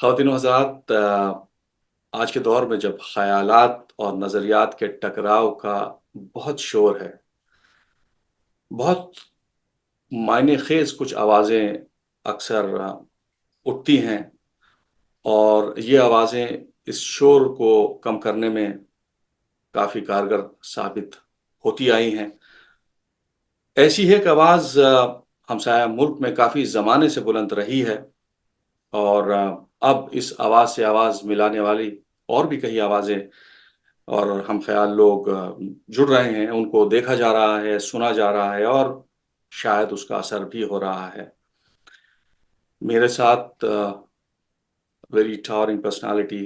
خواتین و حضرات، آج کے دور میں جب خیالات اور نظریات کے ٹکراؤ کا بہت شور ہے، بہت معنی خیز کچھ آوازیں اکثر اٹھتی ہیں، اور یہ آوازیں اس شور کو کم کرنے میں کافی کارگر ثابت ہوتی آئی ہیں۔ ایسی ایک آواز ہمسایہ ملک میں کافی زمانے سے بلند رہی ہے، اور اب اس آواز سے آواز ملانے والی اور بھی کئی آوازیں اور ہم خیال لوگ جڑ رہے ہیں، ان کو دیکھا جا رہا ہے، سنا جا رہا ہے، اور شاید اس کا اثر بھی ہو رہا ہے۔ میرے ساتھ very towering personality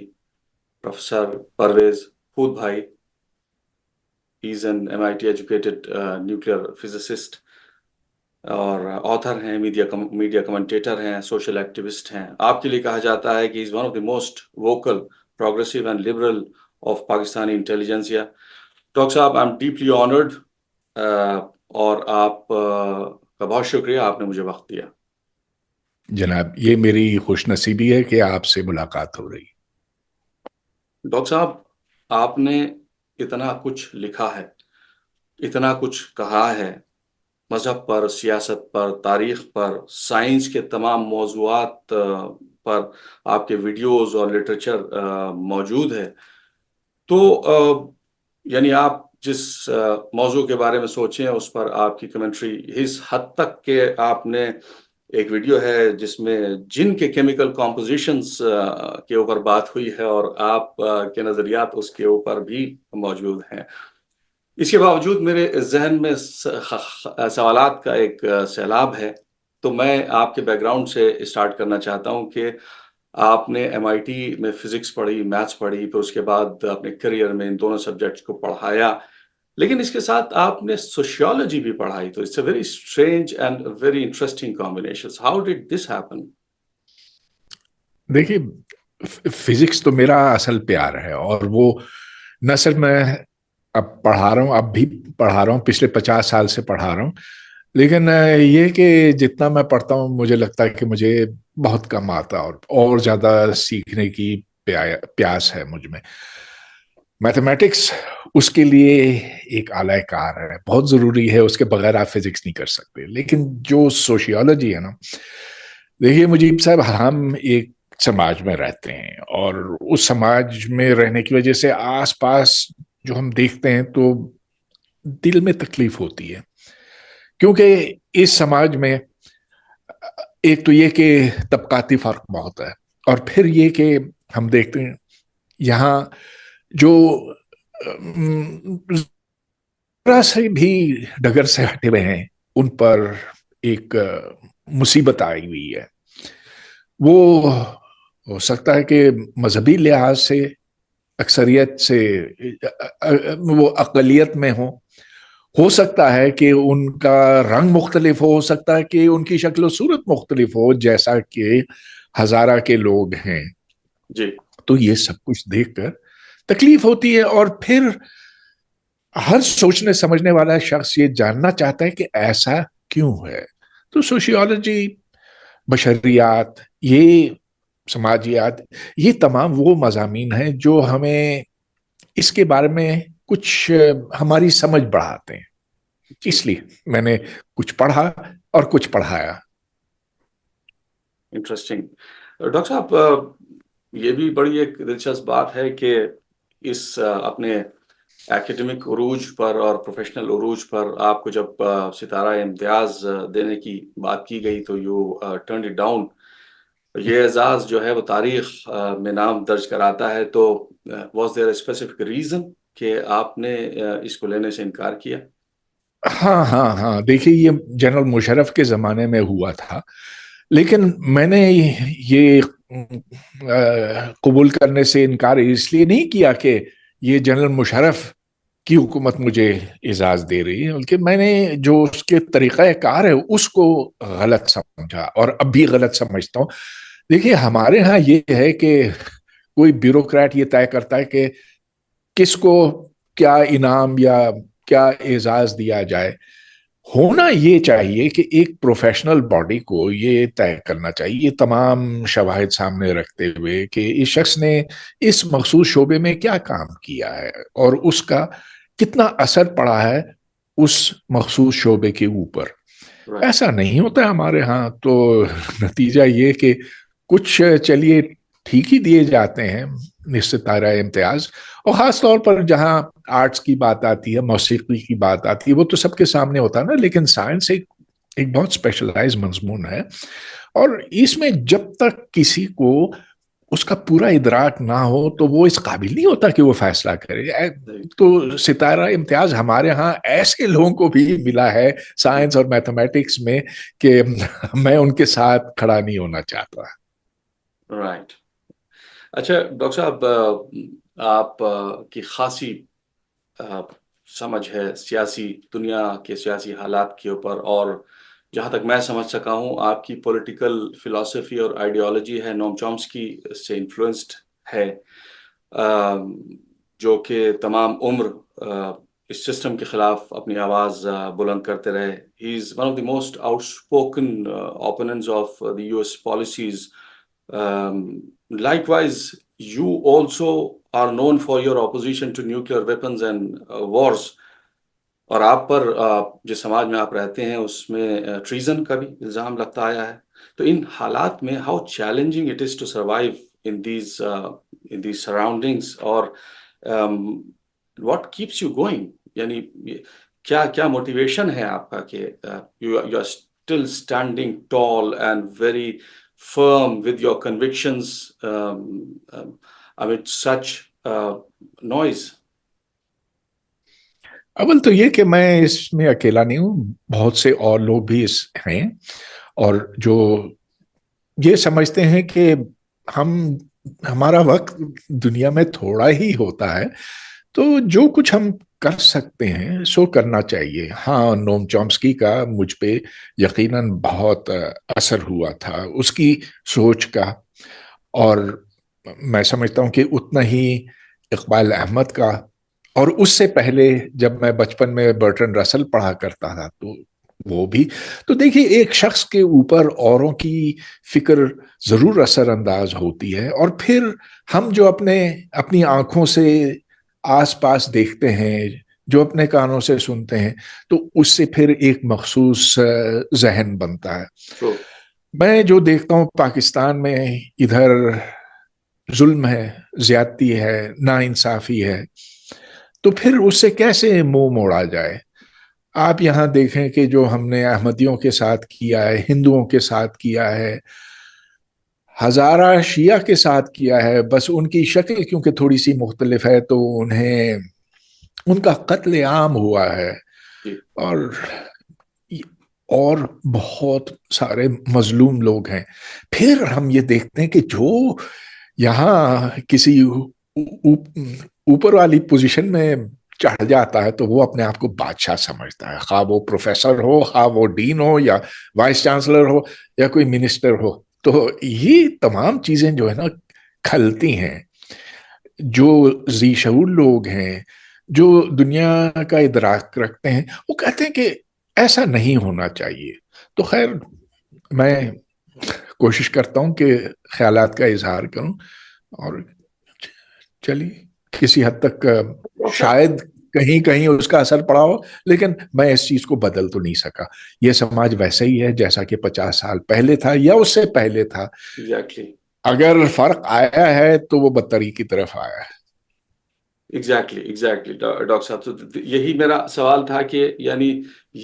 professor Pervez Hoodbhoy, he is an MIT educated nuclear physicist اور آتھر ہیں، میڈیا کمنٹیٹر ہیں، سوشل ایکٹیوسٹ ہیں۔ آپ کے لیے کہا جاتا ہے کہ is one of the most vocal, progressive and liberal of Pakistani intelligentsia. Doctor صاحب، آئی ایم ڈیپلی آنرڈ، اور آپ کا بہت شکریہ، آپ نے مجھے وقت دیا۔ جناب، یہ میری خوش نصیبی ہے کہ آپ سے ملاقات ہو رہی۔ ڈاکٹر صاحب، آپ نے اتنا کچھ لکھا ہے، اتنا کچھ کہا ہے، مذہب پر، سیاست پر، تاریخ پر، سائنس کے تمام موضوعات پر آپ کے ویڈیوز اور لٹریچر موجود ہے۔ تو یعنی آپ جس موضوع کے بارے میں سوچیں اس پر آپ کی کمنٹری اس حد تک کہ آپ نے ایک ویڈیو ہے جس میں جن کے کیمیکل کمپوزیشنز کے اوپر بات ہوئی ہے، اور آپ کے نظریات اس کے اوپر بھی موجود ہیں۔ اس کے باوجود میرے ذہن میں سوالات کا ایک سیلاب ہے، تو میں آپ کے بیک گراؤنڈ سے اسٹارٹ کرنا چاہتا ہوں کہ آپ نے MIT میں فزکس پڑھی، میتھس پڑھی، پھر اس کے بعد اپنے کریئر میں ان دونوں سبجیکٹس کو پڑھایا، لیکن اس کے ساتھ آپ نے سوشیولوجی بھی پڑھائی۔ تو it's a very strange and very interesting combination. How did this happen? دیکھیے، فزکس تو میرا اصل پیار ہے، اور وہ نہ صرف میں اب پڑھا رہا ہوں، اب بھی پڑھا رہا ہوں، پچھلے 50 سال سے پڑھا رہا ہوں، لیکن یہ کہ جتنا میں پڑھتا ہوں مجھے لگتا ہے کہ مجھے بہت کم آتا، اور زیادہ سیکھنے کی پیاس ہے مجھ میں۔ میتھمیٹکس اس کے لیے ایک اعلی کار ہے، بہت ضروری ہے، اس کے بغیر آپ فزکس نہیں کر سکتے۔ لیکن جو سوشیولوجی ہے نا، دیکھیے مجیب صاحب، ہم ایک سماج میں رہتے ہیں، اور اس سماج میں رہنے کی وجہ سے آس پاس جو ہم دیکھتے ہیں تو دل میں تکلیف ہوتی ہے، کیونکہ اس سماج میں ایک تو یہ کہ طبقاتی فرق بہت ہے، اور پھر یہ کہ ہم دیکھتے ہیں یہاں جو ذرا سے بھی ڈگر سے ہٹے ہوئے ہیں ان پر ایک مصیبت آئی ہوئی ہے۔ وہ ہو سکتا ہے کہ مذہبی لحاظ سے اکثریت سے وہ اقلیت میں ہو سکتا ہے کہ ان کا رنگ مختلف ہو سکتا ہے کہ ان کی شکل و صورت مختلف ہو، جیسا کہ ہزارہ کے لوگ ہیں جی، تو یہ سب کچھ دیکھ کر تکلیف ہوتی ہے، اور پھر ہر سوچنے سمجھنے والا شخص یہ جاننا چاہتا ہے کہ ایسا کیوں ہے۔ تو سوشیولوجی، بشریات، یہ سماجیات، یہ تمام وہ مضامین ہیں جو ہمیں اس کے بارے میں کچھ ہماری سمجھ بڑھاتے ہیں۔ اس لیے میں نے کچھ پڑھا اور کچھ پڑھایا۔ انٹرسٹنگ۔ ڈاکٹر صاحب، یہ بھی بڑی ایک دلچسپ بات ہے کہ اس اپنے ایکیڈمک عروج پر اور پروفیشنل عروج پر آپ کو جب ستارہ امتیاز دینے کی بات کی گئی تو یو ٹرنڈ اٹ ڈاؤن۔ یہ اعزاز جو ہے وہ تاریخ میں نام درج کراتا ہے، تو was there a specific reason کہ آپ نے اس کو لینے سے انکار کیا؟ ہاں، دیکھیے یہ جنرل مشرف کے زمانے میں ہوا تھا، لیکن میں نے یہ قبول کرنے سے انکار اس لیے نہیں کیا کہ یہ جنرل مشرف کی حکومت مجھے اعزاز دے رہی ہے، بلکہ میں نے جو اس کے طریقہ کار ہے اس کو غلط سمجھا، اور اب بھی غلط سمجھتا ہوں۔ دیکھیے ہمارے ہاں یہ ہے کہ کوئی بیوروکریٹ یہ طے کرتا ہے کہ کس کو کیا انعام یا کیا اعزاز دیا جائے، ہونا یہ چاہیے کہ ایک پروفیشنل باڈی کو یہ طے کرنا چاہیے، یہ تمام شواہد سامنے رکھتے ہوئے، کہ اس شخص نے اس مخصوص شعبے میں کیا کام کیا ہے اور اس کا کتنا اثر پڑا ہے اس مخصوص شعبے کے اوپر۔ رائٹ ایسا نہیں ہوتا ہمارے ہاں، تو نتیجہ یہ کہ کچھ چلیے ٹھیک ہی دیے جاتے ہیں نصف دائرہ امتیاز، اور خاص طور پر جہاں آرٹس کی بات آتی ہے، موسیقی کی بات آتی ہے، وہ تو سب کے سامنے ہوتا ہے نا، لیکن سائنس ایک بہت اسپیشلائز مضمون ہے، اور اس میں جب تک کسی کو اس کا پورا ادراک نہ ہو تو وہ اس قابل نہیں ہوتا کہ وہ فیصلہ کرے۔ تو ستارہ امتیاز ہمارے ہاں ایسے لوگوں کو بھی ملا ہے سائنس اور میتھمیٹکس میں کہ میں ان کے ساتھ کھڑا نہیں ہونا چاہتا۔ رائٹ اچھا ڈاکٹر صاحب، آپ کی خاصی سمجھ ہے سیاسی دنیا کے سیاسی حالات کے اوپر، اور جہاں تک میں سمجھ سکا ہوں آپ کی پولیٹیکل فلسفی اور آئیڈیالوجی ہے نوم چومسکی سے انفلوئنسڈ ہے، جو کہ تمام عمر اس سسٹم کے خلاف اپنی آواز بلند کرتے رہے۔ He is one of the most outspoken opponents of the US policies. Likewise, you also are known for your opposition to nuclear weapons and wars. اور آپ پر جس سماج میں آپ رہتے ہیں اس میں treason کا بھی الزام لگتا آیا ہے۔ تو ان حالات میں how challenging it is to survive in these surroundings، اور what keeps you going، یعنی کیا موٹیویشن ہے آپ کا کہ you are still standing tall and very firm with your convictions amid such noise؟ اول تو یہ کہ میں اس میں اکیلا نہیں ہوں، بہت سے اور لوگ بھی اس ہیں، اور جو یہ سمجھتے ہیں کہ ہمارا وقت دنیا میں تھوڑا ہی ہوتا ہے، تو جو کچھ ہم کر سکتے ہیں سو کرنا چاہیے۔ ہاں، نوم چومسکی کا مجھ پہ یقیناً بہت اثر ہوا تھا، اس کی سوچ کا، اور میں سمجھتا ہوں کہ اتنا ہی اقبال احمد کا، اور اس سے پہلے جب میں بچپن میں برٹرن رسل پڑھا کرتا تھا تو وہ بھی۔ تو دیکھیے، ایک شخص کے اوپر اوروں کی فکر ضرور اثر انداز ہوتی ہے، اور پھر ہم جو اپنی آنکھوں سے آس پاس دیکھتے ہیں، جو اپنے کانوں سے سنتے ہیں، تو اس سے پھر ایک مخصوص ذہن بنتا ہے۔ True. میں جو دیکھتا ہوں پاکستان میں ادھر ظلم ہے، زیادتی ہے، ناانصافی ہے، تو پھر اس سے کیسے منہ موڑا جائے؟ آپ یہاں دیکھیں کہ جو ہم نے احمدیوں کے ساتھ کیا ہے، ہندوؤں کے ساتھ کیا ہے، ہزارہ شیعہ کے ساتھ کیا ہے، بس ان کی شکل کیونکہ تھوڑی سی مختلف ہے تو ان کا قتل عام ہوا ہے، جی اور بہت سارے مظلوم لوگ ہیں۔ پھر ہم یہ دیکھتے ہیں کہ جو یہاں کسی اوپر والی پوزیشن میں چڑھ جاتا ہے تو وہ اپنے آپ کو بادشاہ سمجھتا ہے، خواہ وہ پروفیسر ہو، خواہ وہ ڈین ہو، یا وائس چانسلر ہو، یا کوئی منسٹر ہو۔ تو یہ تمام چیزیں جو ہے نا کھلتی ہیں۔ جو ذی شعور لوگ ہیں، جو دنیا کا ادراک رکھتے ہیں، وہ کہتے ہیں کہ ایسا نہیں ہونا چاہیے۔ تو خیر، میں کوشش کرتا ہوں کہ خیالات کا اظہار کروں، اور چلیے کسی حد تک شاید کہیں کہیں اس کا اثر پڑا ہو، لیکن میں اس چیز کو بدل تو نہیں سکا۔ یہ سماج ویسا ہی ہے جیسا کہ 50 سال پہلے تھا یا اس سے پہلے تھا۔ ایگزیکٹلی اگر فرق آیا ہے تو وہ بدتری کی طرف آیا ہے۔ ایگزیکٹلی ڈاکٹر صاحب، تو یہی میرا سوال تھا کہ یعنی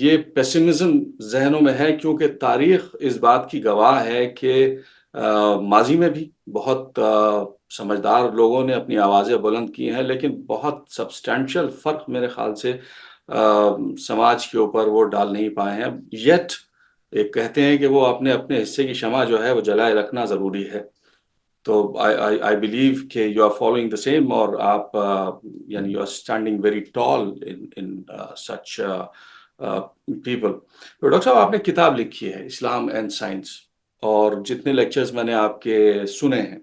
یہ پیسمزم ذہنوں میں ہے کیونکہ تاریخ اس بات کی گواہ ہے کہ ماضی میں بھی بہت سمجھدار لوگوں نے اپنی آوازیں بلند کی ہیں، لیکن بہت سبسٹینشل فرق میرے خیال سے سماج کے اوپر وہ ڈال نہیں پائے ہیں یٹ۔ ایک کہتے ہیں کہ وہ اپنے حصے کی شمع جو ہے وہ جلائے رکھنا ضروری ہے۔ تو I believe کہ you are following the same، اور آپ یعنی you are standing very tall in such people۔ تو ڈاکٹر صاحب، آپ نے کتاب لکھی ہے اسلام اینڈ سائنس، اور جتنے لیکچرز میں نے آپ کے سنے ہیں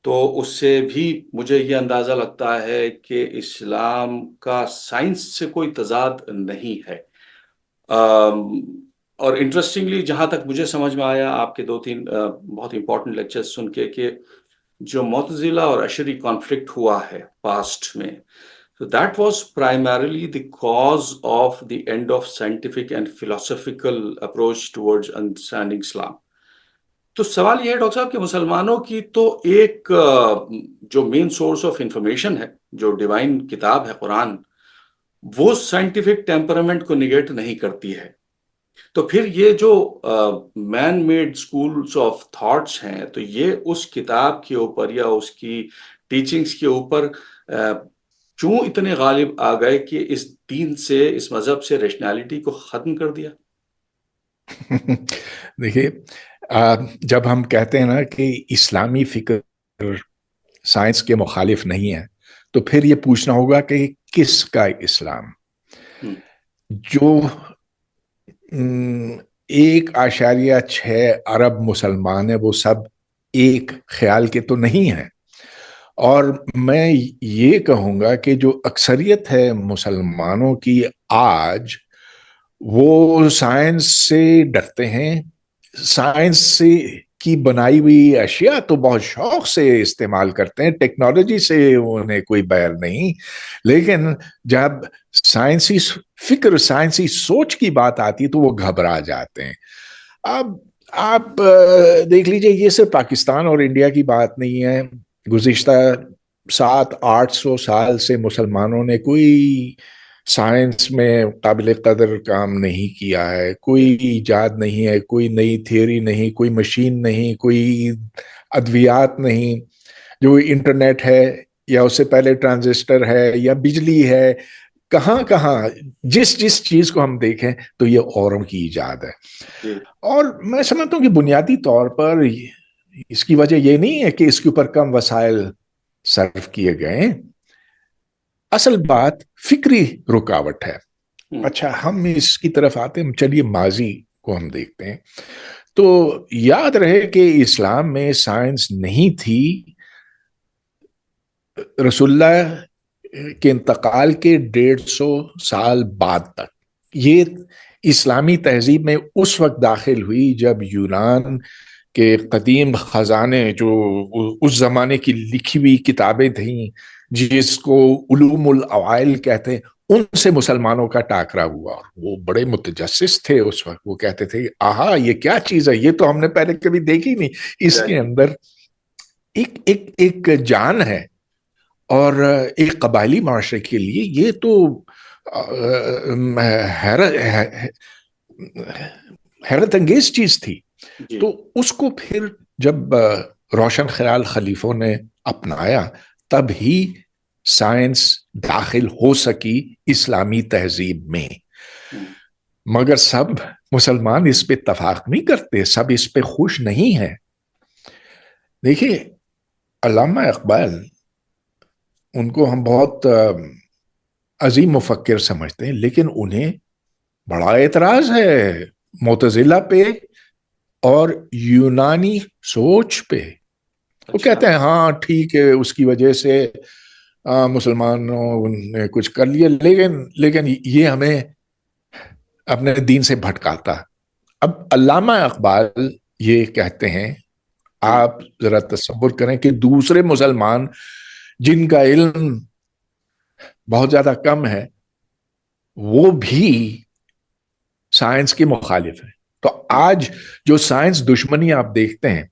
تو اس سے بھی مجھے یہ اندازہ لگتا ہے کہ اسلام کا سائنس سے کوئی تضاد نہیں ہے۔ اور انٹرسٹنگلی جہاں تک مجھے سمجھ میں آیا آپ کے 2-3 بہت امپورٹنٹ لیکچرز سن کے، کہ جو معتزلہ اور اشعری کانفلکٹ ہوا ہے پاسٹ میں، so that was primarily the cause of the end of scientific and philosophical approach towards understanding Islam. تو سوال یہ ہے ڈاکٹر صاحب کہ مسلمانوں کی تو ایک جو مین سورس آف انفارمیشن ہے، جو ڈیوائن کتاب ہے قرآن، وہ سائنٹیفک ٹیمپرامنٹ کو نگیٹ نہیں کرتی ہے. تو پھر یہ جو man made schools of thoughts ہیں، تو یہ اس کتاب کے اوپر یا اس کی ٹیچنگس کے اوپر کیوں اتنے غالب آ گئے کہ اس دین سے، اس مذہب سے ریشنالٹی کو ختم کر دیا؟ دیکھیے، جب ہم کہتے ہیں نا کہ اسلامی فکر سائنس کے مخالف نہیں ہے، تو پھر یہ پوچھنا ہوگا کہ کس کا اسلام؟ جو 1.6 ارب مسلمان ہیں، وہ سب ایک خیال کے تو نہیں ہیں. اور میں یہ کہوں گا کہ جو اکثریت ہے مسلمانوں کی آج، وہ سائنس سے ڈرتے ہیں. سائنس سے کی بنائی ہوئی اشیاء تو بہت شوق سے استعمال کرتے ہیں، ٹیکنالوجی سے انہیں کوئی بیر نہیں، لیکن جب سائنسی فکر، سائنسی سوچ کی بات آتی تو وہ گھبرا جاتے ہیں. اب آپ دیکھ لیجئے، یہ صرف پاکستان اور انڈیا کی بات نہیں ہے. گزشتہ 700-800 سال سے مسلمانوں نے کوئی سائنس میں قابل قدر کام نہیں کیا ہے. کوئی ایجاد نہیں ہے، کوئی نئی تھیوری نہیں، کوئی مشین نہیں، کوئی ادویات نہیں. جو انٹرنیٹ ہے، یا اس سے پہلے ٹرانزسٹر ہے، یا بجلی ہے، کہاں کہاں جس چیز کو ہم دیکھیں تو یہ اوروں کی ایجاد ہے. اور میں سمجھتا ہوں کہ بنیادی طور پر اس کی وجہ یہ نہیں ہے کہ اس کے اوپر کم وسائل صرف کیے گئے. اصل بات فکری رکاوٹ ہے. اچھا، ہم اس کی طرف آتے ہیں، چلیے ماضی کو ہم دیکھتے ہیں. تو یاد رہے کہ اسلام میں سائنس نہیں تھی رسول اللہ کے انتقال کے 150 سال بعد تک. یہ اسلامی تہذیب میں اس وقت داخل ہوئی جب یونان کے قدیم خزانے، جو اس زمانے کی لکھی ہوئی کتابیں تھیں جس کو علوم الاوائل کہتے ہیں، ان سے مسلمانوں کا ٹاکرا ہوا. وہ بڑے متجسس تھے اس وقت. وہ کہتے تھے آہا، یہ کیا چیز ہے، یہ تو ہم نے پہلے کبھی دیکھی نہیں. اس کے اندر ایک جان ہے. اور ایک قبائلی معاشرے کے لیے یہ تو حیرت انگیز چیز تھی. تو اس کو پھر جب روشن خیال خلیفوں نے اپنایا، تب ہی سائنس داخل ہو سکی اسلامی تہذیب میں. مگر سب مسلمان اس پہ اتفاق نہیں کرتے، سب اس پہ خوش نہیں ہیں. دیکھیے، علامہ اقبال، ان کو ہم بہت عظیم مفکر سمجھتے ہیں، لیکن انہیں بڑا اعتراض ہے معتزلہ پہ اور یونانی سوچ پہ. وہ کہتے ہیں ہاں ٹھیک ہے، اس کی وجہ سے مسلمانوں نے کچھ کر لیا، لیکن یہ ہمیں اپنے دین سے بھٹکاتا. اب علامہ اقبال یہ کہتے ہیں، آپ ذرا تصور کریں کہ دوسرے مسلمان جن کا علم بہت زیادہ کم ہے، وہ بھی سائنس کے مخالف ہیں. تو آج جو سائنس دشمنی آپ دیکھتے ہیں،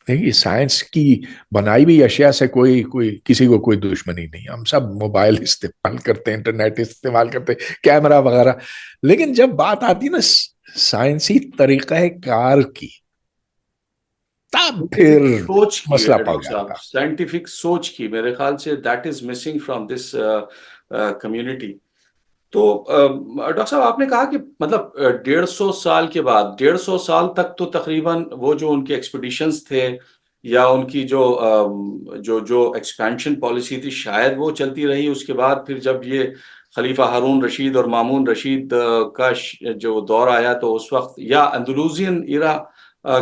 دیکھیے سائنس کی بنائی ہوئی اشیاء سے کسی کو کوئی دشمنی نہیں. ہم سب موبائل استعمال کرتے ہیں، انٹرنیٹ استعمال کرتے ہیں، کیمرہ وغیرہ. لیکن جب بات آتی نا سائنسی طریقہ کار کی، تب پھر سوچ کی مسئلہ ہے پڑ ڈاکٹر جاتا. صاحب، سائنٹیفک سوچ کی، میرے خیال سے that is missing from this community. تو ڈاکٹر صاحب، آپ نے کہا کہ مطلب 150 سال کے بعد، 150 سال تک تو تقریباً وہ جو ان کے ایکسپیڈیشنز تھے یا ان کی جو ایکسپینشن پالیسی تھی، شاید وہ چلتی رہی. اس کے بعد پھر جب یہ خلیفہ ہارون رشید اور مامون رشید کا جو دور آیا، تو اس وقت یا اندلوزین ایرا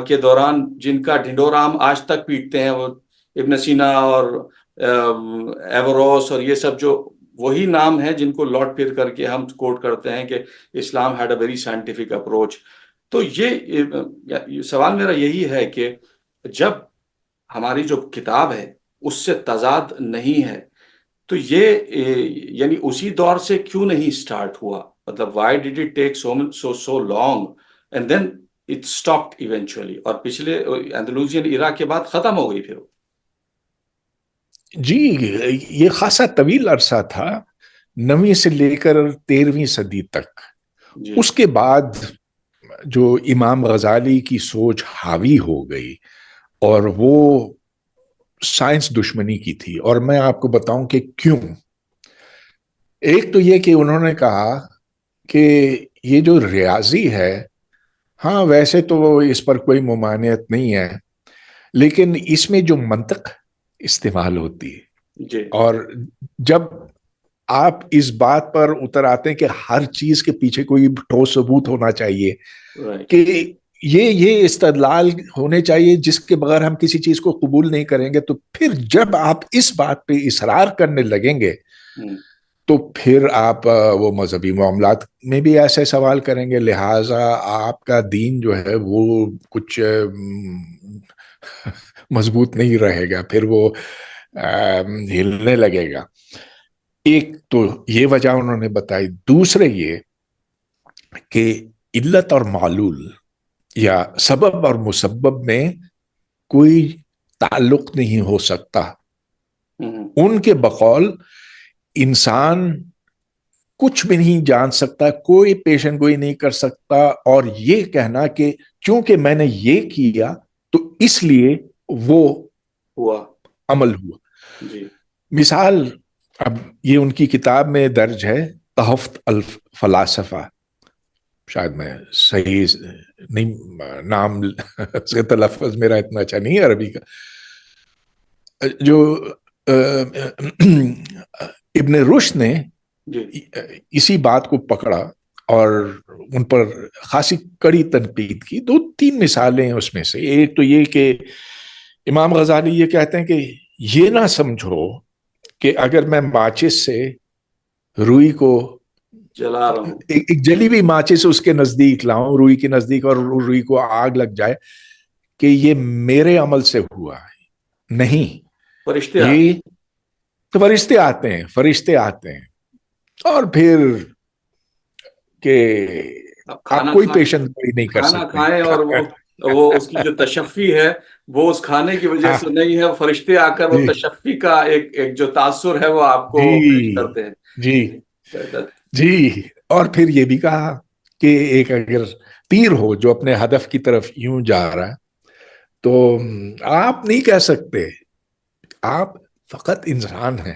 کے دوران، جن کا ڈھنڈورا ہم آج تک پیٹتے ہیں، وہ ابن سینا اور ایوروس اور یہ سب جو وہی نام ہیں جن کو لوٹ پھر کر کے ہم کوٹ کرتے ہیں کہ اسلام had a very scientific approach. تو یہ سوال میرا یہی ہے کہ جب ہماری جو کتاب ہے اس سے تضاد نہیں ہے تو یہ یعنی اسی دور سے کیوں نہیں سٹارٹ ہوا؟ مطلب why did it take so long and then it stopped eventually, اور پچھلے اندلوزین ایرا کے بعد ختم ہو گئی پھر؟ جی، یہ خاصا طویل عرصہ تھا، 9ویں سے لے کر 13ویں صدی تک. جی اس کے بعد جو امام غزالی کی سوچ حاوی ہو گئی اور وہ سائنس دشمنی کی تھی. اور میں آپ کو بتاؤں کہ کیوں. ایک تو یہ کہ انہوں نے کہا کہ یہ جو ریاضی ہے، ہاں ویسے تو اس پر کوئی ممانعت نہیں ہے، لیکن اس میں جو منطق استعمال ہوتی ہے، جی اور جب آپ اس بات پر اتر آتے ہیں کہ ہر چیز کے پیچھے کوئی ٹھوس ثبوت ہونا چاہیے، رائٹ. کہ یہ استدلال ہونے چاہیے جس کے بغیر ہم کسی چیز کو قبول نہیں کریں گے، تو پھر جب آپ اس بات پہ اصرار کرنے لگیں گے تو پھر آپ وہ مذہبی معاملات میں بھی ایسے سوال کریں گے. لہٰذا آپ کا دین جو ہے وہ کچھ مضبوط نہیں رہے گا، پھر وہ ہلنے لگے گا. ایک تو یہ وجہ انہوں نے بتائی. دوسرے یہ کہ علت اور معلول یا سبب اور مسبب میں کوئی تعلق نہیں ہو سکتا. ان کے بقول انسان کچھ بھی نہیں جان سکتا، کوئی پیشن گوئی نہیں کر سکتا، اور یہ کہنا کہ چونکہ میں نے یہ کیا تو اس لیے وہ ہوا. عمل ہوا. جی مثال، اب یہ ان کی کتاب میں درج ہے، تحفۃ الفلاسفہ، شاید میں صحیح نہیں نام سے تلفظ میرا اتنا اچھا نہیں ہے عربی کا، جو ابن رشد نے جی اسی بات کو پکڑا اور ان پر خاصی کڑی تنقید کی. 2-3 مثالیں ہیں اس میں سے. ایک تو یہ کہ امام غزالی یہ کہتے ہیں کہ یہ نہ سمجھو کہ اگر میں ماچس سے روئی کو، چلا رہا ہوں. ایک جلی ہوئی ماچس اس کے نزدیک لاؤں، روئی کے نزدیک، اور روئی کو آگ لگ جائے، کہ یہ میرے عمل سے ہوا ہے. نہیں، فرشتے یہ تو فرشتے آتے ہیں اور پھر کہ اب آپ کھانا کوئی کھائیں، پیشن گوئی نہیں کر کھانا سکتے. کھائیں اور وہ اس کی جو تشفی ہے وہ اس کھانے کی وجہ ہاں، سے نہیں ہے، فرشتے آ کر وہ جی تشفی کا ایک جو تاثر ہے وہ آپ کو پیش جی کرتے ہیں. جی جی. اور پھر یہ بھی کہا کہ ایک اگر تیر ہو جو اپنے ہدف کی طرف یوں جا رہا ہے تو آپ نہیں کہہ سکتے، آپ فقط انسان ہیں،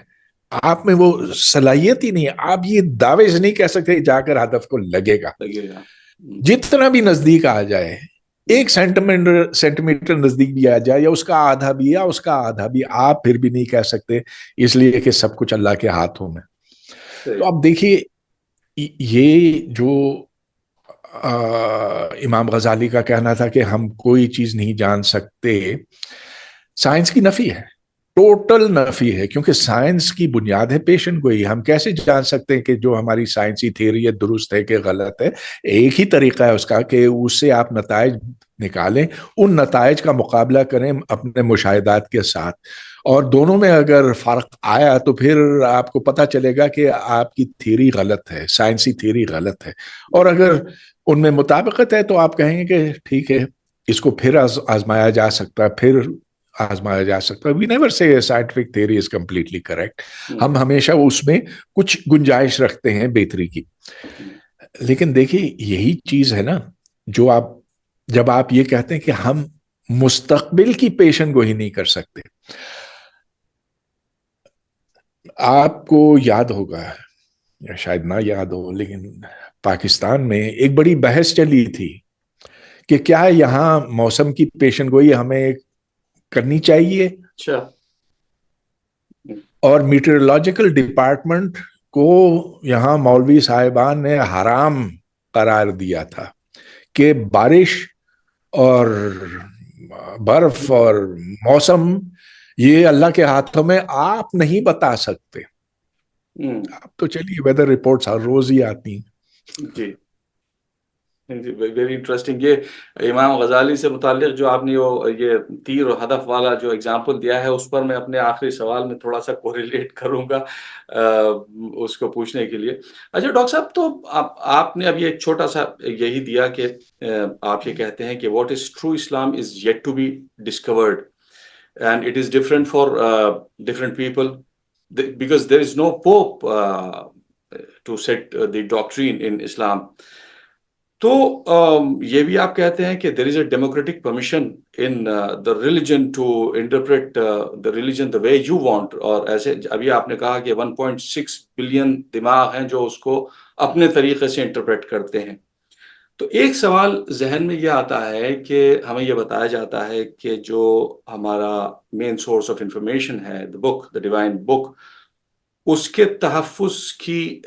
آپ میں وہ صلاحیت ہی نہیں ہے. آپ یہ دعوے سے نہیں کہہ سکتے جا کر ہدف کو لگے گا. لگے گا. جتنا بھی نزدیک آ جائے، 1 سینٹی میٹر نزدیک بھی آ جائے، یا اس کا آدھا بھی، یا اس کا آدھا بھی، آپ پھر بھی نہیں کہہ سکتے، اس لیے کہ سب کچھ اللہ کے ہاتھوں میں. تو صحیح. اب دیکھیے، یہ جو امام غزالی کا کہنا تھا کہ ہم کوئی چیز نہیں جان سکتے، سائنس کی نفی ہے، ٹوٹل نفی ہے. کیونکہ سائنس کی بنیاد ہے پیشن گوئی. ہم کیسے جان سکتے ہیں کہ جو ہماری سائنسی تھیوری ہے درست ہے کہ غلط ہے؟ ایک ہی طریقہ ہے اس کا کہ اس سے آپ نتائج نکالیں، ان نتائج کا مقابلہ کریں اپنے مشاہدات کے ساتھ، اور دونوں میں اگر فرق آیا تو پھر آپ کو پتہ چلے گا کہ آپ کی تھیوری غلط ہے، سائنسی تھیوری غلط ہے. اور اگر ان میں مطابقت ہے تو آپ کہیں گے کہ ٹھیک ہے، اس کو پھر آزمایا جا سکتا ہے، پھر آزمایا جا سکتا ہے. وی نیور سے scientific theory is completely correct. ہم ہمیشہ اس میں کچھ گنجائش رکھتے ہیں بہتری کی. لیکن دیکھیے، یہی چیز ہے نا جو جب آپ یہ کہتے ہیں کہ ہم مستقبل کی پیشن گوئی نہیں کر سکتے. آپ کو یاد ہوگا یا شاید نہ یاد ہو، لیکن پاکستان میں ایک بڑی بحث چلی تھی کہ کیا یہاں موسم کی پیشن گوئی ہمیں کرنی چاہیے، اچھا. اور میٹرولوجیکل ڈپارٹمنٹ کو یہاں مولوی صاحبان نے حرام قرار دیا تھا کہ بارش اور برف اور موسم یہ اللہ کے ہاتھوں میں، آپ نہیں بتا سکتے. اب تو چلیے ویدر رپورٹس ہر روز ہی آتی ہیں. جی ویری انٹرسٹنگ. یہ امام غزالی سے متعلق جو آپ نے یہ تیر اور ہدف والا جو اگزامپل دیا ہے، اس پر میں اپنے آخری سوال میں تھوڑا سا کوریلیٹ کروں گا اس کو پوچھنے کے لیے. اچھا ڈاکٹر صاحب، تو آپ نے ابھی ایک چھوٹا سا یہی دیا کہ آپ یہ کہتے ہیں کہ what is true Islam is yet to be discovered and it is different for different people because there is no pope to set the doctrine in Islam. تو یہ بھی آپ کہتے ہیں کہ there is a democratic permission in the religion to interpret the religion the way you want, اور ایسے ابھی آپ نے کہا کہ 1.6 بلین دماغ ہیں جو اس کو اپنے طریقے سے انٹرپریٹ کرتے ہیں. تو ایک سوال ذہن میں یہ آتا ہے کہ ہمیں یہ بتایا جاتا ہے کہ جو ہمارا مین سورس آف انفارمیشن ہے، دا بک، دا ڈیوائن بک، اس کے تحفظ کی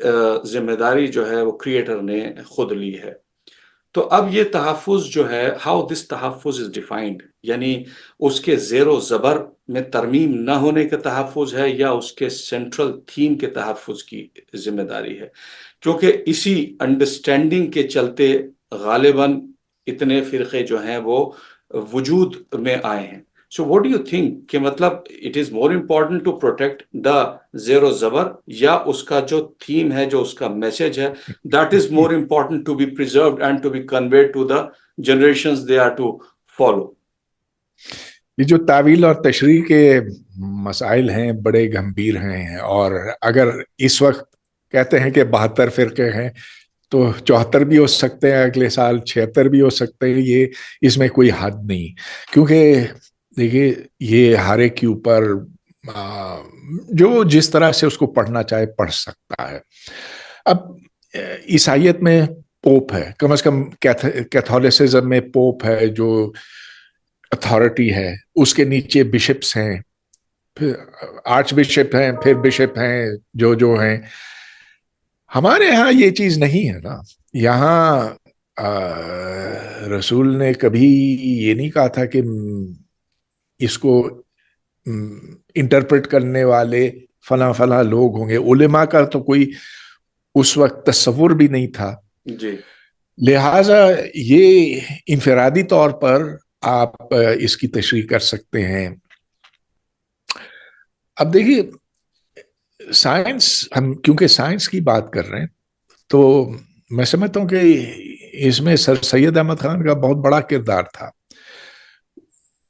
ذمہ داری جو ہے وہ کریٹر نے خود لی ہے. تو اب یہ تحفظ جو ہے، ہاؤ دس تحفظ از ڈیفائنڈ، یعنی اس کے زیر و زبر میں ترمیم نہ ہونے کا تحفظ ہے یا اس کے سینٹرل تھیم کے تحفظ کی ذمہ داری ہے؟ کیونکہ اسی انڈرسٹینڈنگ کے چلتے غالباً اتنے فرقے جو ہیں وہ وجود میں آئے ہیں. So what do you think کہ مطلب it is more important to protect the زیر و زبر، یا اس کا جو تھیم ہے، جو اس کا میسج ہے، that is more important to be preserved and to be conveyed to the generations they are to follow? یہ جو تعویل اور تشریح کے مسائل ہیں بڑے گمبھیر ہیں، اور اگر اس وقت کہتے ہیں کہ 72 فرقے ہیں تو 74 بھی ہو سکتے ہیں، اگلے سال 76 بھی ہو سکتے ہیں. یہ اس میں کوئی حد نہیں، کیونکہ دیکھیے یہ ہر ایک کے اوپر جو جس طرح سے اس کو پڑھنا چاہے پڑھ سکتا ہے. اب عیسائیت میں پوپ ہے، کم از کم کیتھولسزم میں پوپ ہے جو اتھارٹی ہے، اس کے نیچے بشپس ہیں، پھر آرچ بشپ ہیں، پھر بشپ ہیں جو ہیں. ہمارے ہاں یہ چیز نہیں ہے نا. یہاں رسول نے کبھی یہ نہیں کہا تھا کہ اس کو انٹرپریٹ کرنے والے فلاں فلاں لوگ ہوں گے. علماء کا تو کوئی اس وقت تصور بھی نہیں تھا. جی. لہٰذا یہ انفرادی طور پر آپ اس کی تشریح کر سکتے ہیں. اب دیکھیے سائنس، ہم کیونکہ سائنس کی بات کر رہے ہیں تو میں سمجھتا ہوں کہ اس میں سر سید احمد خان کا بہت بڑا کردار تھا.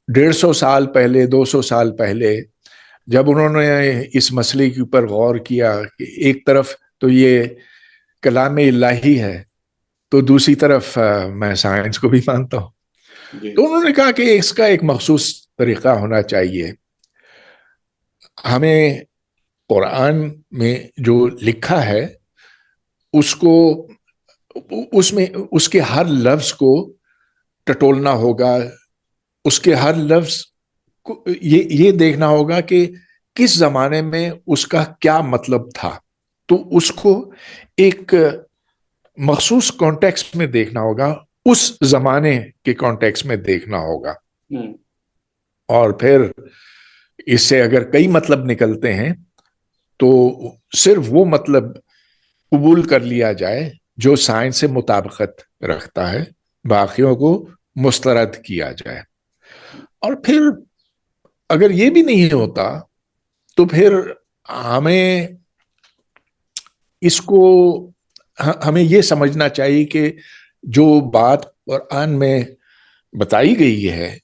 150 سال پہلے، 200 سال پہلے جب انہوں نے اس مسئلے کے اوپر غور کیا کہ ایک طرف تو یہ کلام الہی ہے تو دوسری طرف میں سائنس کو بھی مانتا ہوں، تو انہوں نے کہا کہ اس کا ایک مخصوص طریقہ ہونا چاہیے. ہمیں قرآن میں جو لکھا ہے اس کو، اس میں اس کے ہر لفظ کو ٹٹولنا ہوگا، اس کے ہر لفظ کو یہ دیکھنا ہوگا کہ کس زمانے میں اس کا کیا مطلب تھا. تو اس کو ایک مخصوص کانٹیکسٹ میں دیکھنا ہوگا، اس زمانے کے کانٹیکسٹ میں دیکھنا ہوگا. اور پھر اس سے اگر کئی مطلب نکلتے ہیں تو صرف وہ مطلب قبول کر لیا جائے جو سائنس سے مطابقت رکھتا ہے، باقیوں کو مسترد کیا جائے. اور پھر اگر یہ بھی نہیں ہوتا تو پھر ہمیں یہ سمجھنا چاہیے کہ جو بات قرآن میں بتائی گئی ہے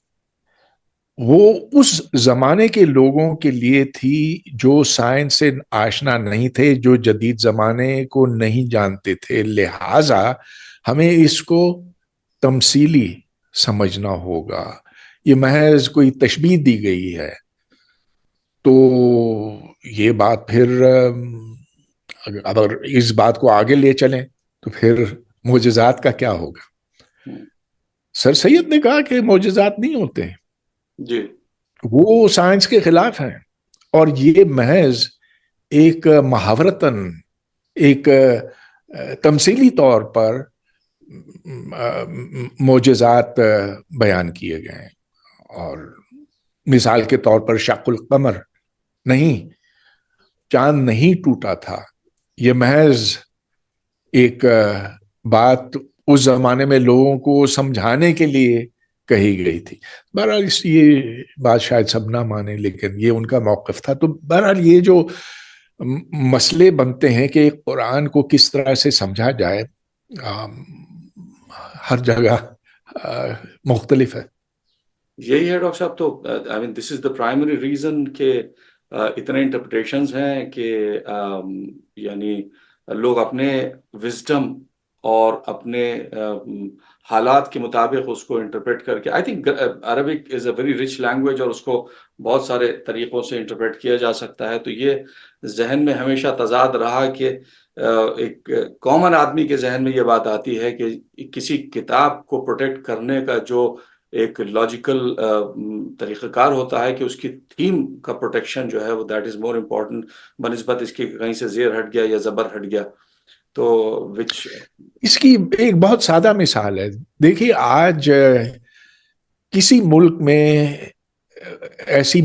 وہ اس زمانے کے لوگوں کے لیے تھی جو سائنس سے آشنا نہیں تھے، جو جدید زمانے کو نہیں جانتے تھے. لہٰذا ہمیں اس کو تمثیلی سمجھنا ہوگا. یہ محض کوئی تشبیہ دی گئی ہے تو یہ بات پھر اگر اس بات کو آگے لے چلیں تو پھر معجزات کا کیا ہوگا؟ سر سید نے کہا کہ معجزات نہیں ہوتے ہیں، جی، وہ سائنس کے خلاف ہیں، اور یہ محض ایک محاورتاً، ایک تمثیلی طور پر معجزات بیان کیے گئے ہیں. اور مثال کے طور پر شق القمر نہیں، چاند نہیں ٹوٹا تھا، یہ محض ایک بات اس زمانے میں لوگوں کو سمجھانے کے لیے کہی گئی تھی. بہرحال یہ بات شاید سب نہ مانے، لیکن یہ ان کا موقف تھا. تو بہرحال یہ جو مسئلے بنتے ہیں کہ قرآن کو کس طرح سے سمجھا جائے، ہر جگہ مختلف ہے. یہی ہے ڈاکٹر صاحب. تو آئی مین دس از دا پرائمری ریزن کہ اتنے انٹرپریٹیشنز ہیں کہ یعنی لوگ اپنے وزڈم اور اپنے حالات کے مطابق اس کو انٹرپریٹ کر کے. I think Arabic is a very rich language اور اس کو بہت سارے طریقوں سے انٹرپریٹ کیا جا سکتا ہے. تو یہ ذہن میں ہمیشہ تضاد رہا کہ ایک کامن آدمی کے ذہن میں یہ بات آتی ہے کہ کسی کتاب کو پروٹیکٹ کرنے کا جو ایک لاجیکل طریقہ کار ہوتا ہے کہ اس کی تھیم کا پروٹیکشن جو ہے وہ دیٹ از مور امپورٹنٹ بنسبت اس کی کہیں سے زیر ہٹ گیا یا زبر ہٹ گیا. تو وچ اس کی ایک بہت سادہ مثال ہے. دیکھیے آج کسی ملک میں ایسی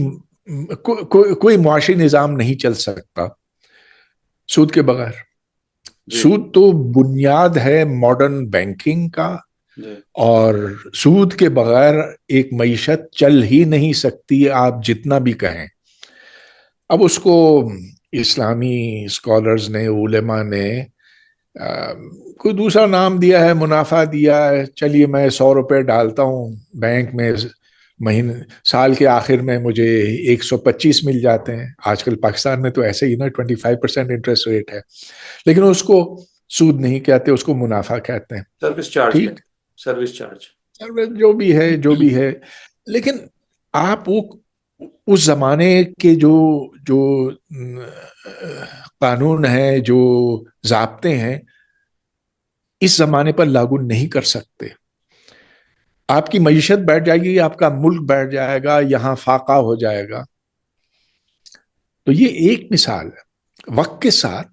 کوئی معاشی نظام نہیں چل سکتا سود کے بغیر. سود تو بنیاد ہے ماڈرن بینکنگ کا، اور سود کے بغیر ایک معیشت چل ہی نہیں سکتی، آپ جتنا بھی کہیں. اب اس کو اسلامی اسکالرز نے، علماء نے کوئی دوسرا نام دیا ہے، منافع دیا ہے. چلیے میں 100 روپے ڈالتا ہوں بینک میں، مہینے سال کے آخر میں مجھے 125 مل جاتے ہیں. آج کل پاکستان میں تو ایسے ہی نا 25% انٹرسٹ ریٹ ہے، لیکن اس کو سود نہیں کہتے، اس کو منافع کہتے ہیں. سروس چارج، ٹھیک، سروس چارج جو بھی ہے جو بھی ہے. لیکن آپ وہ اس زمانے کے جو قانون ہیں، جو ضابطے ہیں، اس زمانے پر لاگو نہیں کر سکتے. آپ کی معیشت بیٹھ جائے گی، آپ کا ملک بیٹھ جائے گا، یہاں فاقہ ہو جائے گا. تو یہ ایک مثال ہے. وقت کے ساتھ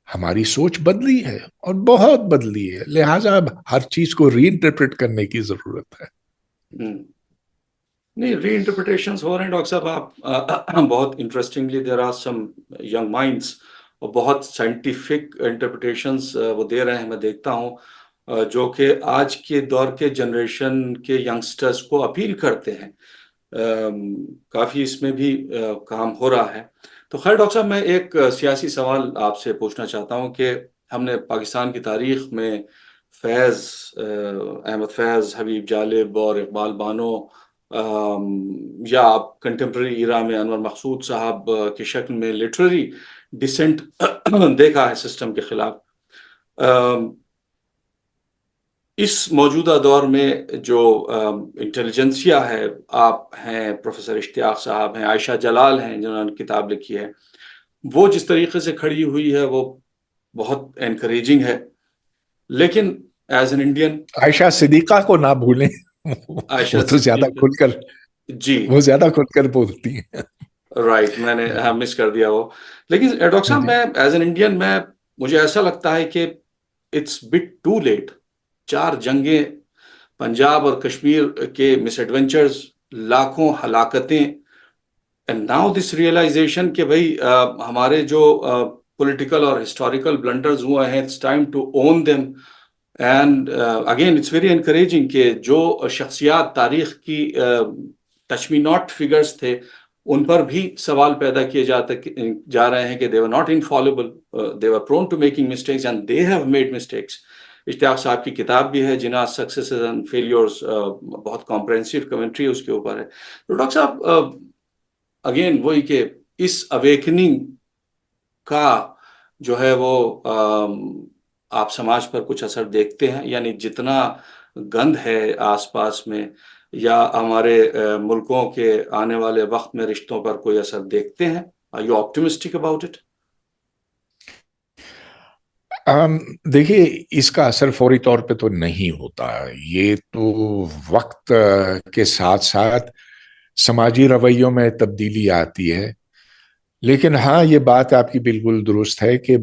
ہماری سوچ بدلی ہے اور بہت بدلی ہے، لہٰذا اب ہر چیز کو ری انٹرپریٹ کرنے کی ضرورت ہے. نہیں، ری انٹرپریٹیشنز ہو رہے ہیں ڈاکٹر صاحب. آپ بہت interestingly there are some young minds اور بہت سائنٹیفک انٹرپریٹیشنز وہ دے رہے ہیں. میں دیکھتا ہوں جو کہ آج کے دور کے جنریشن کے ینگسٹرز کو اپیل کرتے ہیں. کافی اس میں بھی کام ہو رہا ہے. تو خیر ڈاکٹر صاحب، میں ایک سیاسی سوال آپ سے پوچھنا چاہتا ہوں کہ ہم نے پاکستان کی تاریخ میں فیض، احمد فیض، حبیب جالب اور اقبال بانو، یا آپ کنٹمپرری ایرا میں انور مقصود صاحب کی شکل میں لٹریری ڈسینٹ دیکھا ہے سسٹم کے خلاف. اس موجودہ دور میں جو انٹیلیجنسیا ہے، آپ ہیں، پروفیسر اشتیاق صاحب ہیں، عائشہ جلال ہیں جنہوں نے کتاب لکھی ہے، وہ جس طریقے سے کھڑی ہوئی ہے وہ بہت انکریجنگ ہے. لیکن ایز این انڈین، عائشہ صدیقہ کو نہ بھولیں، عائشہ وہ تو زیادہ صدیقہ، کھل کر جی وہ زیادہ کھل کر بولتی ہیں. رائٹ، میں نے مس کر دیا وہ. لیکن ڈاکٹر صاحب، جی. میں ایز این انڈین مجھے ایسا لگتا ہے کہ اٹس بٹ ٹو لیٹ. 4 جنگیں، پنجاب اور کشمیر کے مس ایڈونچرز، لاکھوں ہلاکتیں، اینڈ ناؤ دس ریئلائزیشن کہ بھائی ہمارے جو پولیٹیکل اور ہسٹوریکل بلنڈرز ہوئے ہیں، it's time to own them. And again it's very encouraging کہ جو شخصیات تاریخ کی ٹچ می ناٹ فگرز تھے، ان پر بھی سوال پیدا کیے جا رہے ہیں کہ they were not infallible, they were prone to making mistakes and they have made mistakes. اشتیاق صاحب کی کتاب بھی ہے جناح سکسیسز اینڈ فیلیورز، بہت کمپریہنسو کمنٹری اس کے اوپر ہے. تو ڈاکٹر صاحب اگین وہی کہ اس اویکننگ کا جو ہے وہ آپ سماج پر کچھ اثر دیکھتے ہیں؟ یعنی جتنا گند ہے آس پاس میں، یا ہمارے ملکوں کے آنے والے وقت میں رشتوں پر کوئی اثر دیکھتے ہیں؟ Are you optimistic about it? دیکھیے اس کا اثر فوری طور پہ تو نہیں ہوتا. یہ تو وقت کے ساتھ ساتھ سماجی رویوں میں تبدیلی آتی ہے. لیکن ہاں، یہ بات آپ کی بالکل درست ہے کہ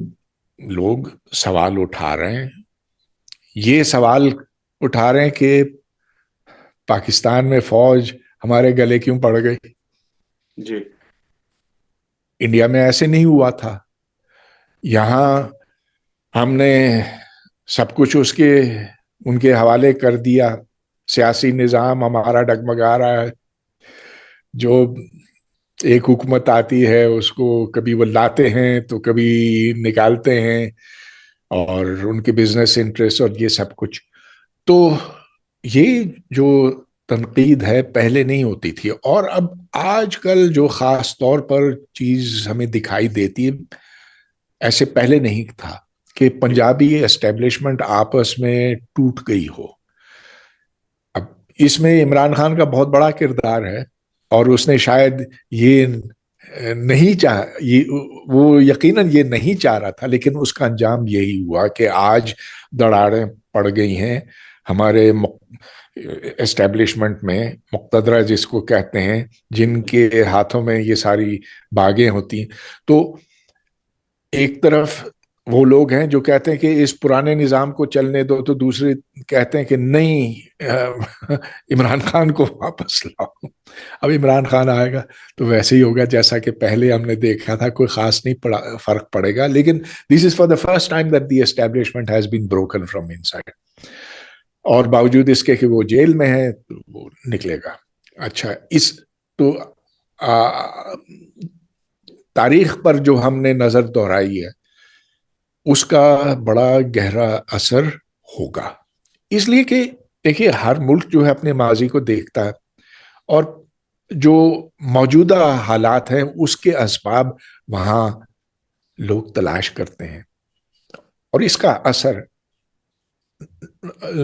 لوگ سوال اٹھا رہے ہیں. یہ سوال اٹھا رہے ہیں کہ پاکستان میں فوج ہمارے گلے کیوں پڑ گئی. جی. انڈیا میں ایسے نہیں ہوا تھا. یہاں ہم نے سب کچھ ان کے حوالے کر دیا. سیاسی نظام ہمارا ڈگمگا رہا ہے. جو ایک حکومت آتی ہے اس کو کبھی وہ لاتے ہیں تو کبھی نکالتے ہیں, اور ان کے بزنس انٹرسٹ اور یہ سب کچھ. تو یہ جو تنقید ہے پہلے نہیں ہوتی تھی, اور اب آج کل جو خاص طور پر چیز ہمیں دکھائی دیتی ہے, ایسے پہلے نہیں تھا کہ پنجابی اسٹیبلشمنٹ آپس میں ٹوٹ گئی ہو. اب اس میں عمران خان کا بہت بڑا کردار ہے, اور اس نے شاید یہ نہیں وہ یقیناً یہ نہیں چاہ رہا تھا, لیکن اس کا انجام یہی ہوا کہ آج دراڑیں پڑ گئی ہیں ہمارے اسٹیبلشمنٹ میں. مقتدرہ جس کو کہتے ہیں, جن کے ہاتھوں میں یہ ساری باغیں ہوتی ہیں. تو ایک طرف وہ لوگ ہیں جو کہتے ہیں کہ اس پرانے نظام کو چلنے دو, تو دوسرے کہتے ہیں کہ نہیں, عمران خان کو واپس لاؤ. اب عمران خان آئے گا تو ویسے ہی ہوگا جیسا کہ پہلے ہم نے دیکھا تھا, کوئی خاص نہیں فرق پڑے گا. لیکن this is for the first time that the establishment has been broken from inside. اور باوجود اس کے کہ وہ جیل میں ہے وہ نکلے گا. اچھا, تو تاریخ پر جو ہم نے نظر دہرائی ہے اس کا بڑا گہرا اثر ہوگا. اس لیے کہ دیکھیے ہر ملک جو ہے اپنے ماضی کو دیکھتا ہے, اور جو موجودہ حالات ہیں اس کے اسباب وہاں لوگ تلاش کرتے ہیں, اور اس کا اثر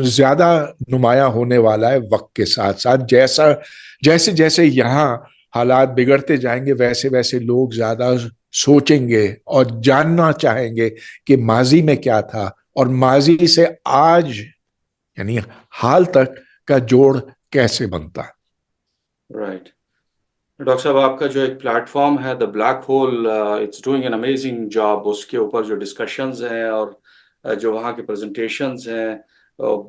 زیادہ نمایاں ہونے والا ہے وقت کے ساتھ ساتھ. جیسے جیسے یہاں حالات بگڑتے جائیں گے ویسے ویسے لوگ زیادہ سوچیں گے اور جاننا چاہیں گے کہ ماضی میں کیا تھا, اور ماضی سے آج یعنی حال تک کا جوڑ کیسے بنتا. رائٹ. ڈاکٹر صاحب, آپ کا جو ایک پلیٹ فارم ہے the black hole, it's doing an amazing job. اس کے اوپر جو ڈسکشنز ہیں اور جو وہاں کے پریزنٹیشنز ہیں